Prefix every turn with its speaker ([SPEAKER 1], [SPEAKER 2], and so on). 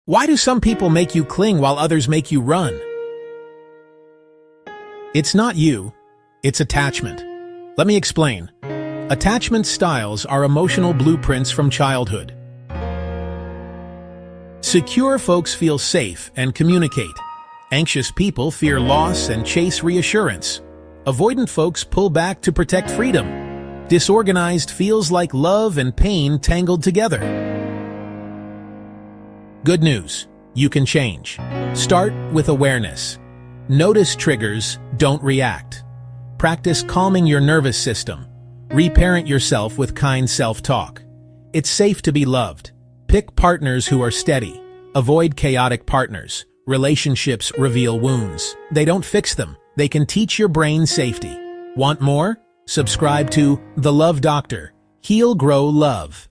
[SPEAKER 1] Why do some people make you cling while others make you run? It's not you, it's attachment. Let me explain. Attachment styles are emotional blueprints from childhood. Secure folks feel safe and communicate. Anxious people fear loss and chase reassurance. Avoidant folks pull back to protect freedom. Disorganized feels like love and pain tangled together. Good news, you can change. Start with awareness. Notice triggers, don't react. Practice calming your nervous system. Reparent yourself with kind self-talk. It's safe to be loved. Pick partners who are steady. Avoid chaotic partners. Relationships reveal wounds. They don't fix them. They can teach your brain safety. Want more? Subscribe to The Love Doctor. Heal, Grow, Love.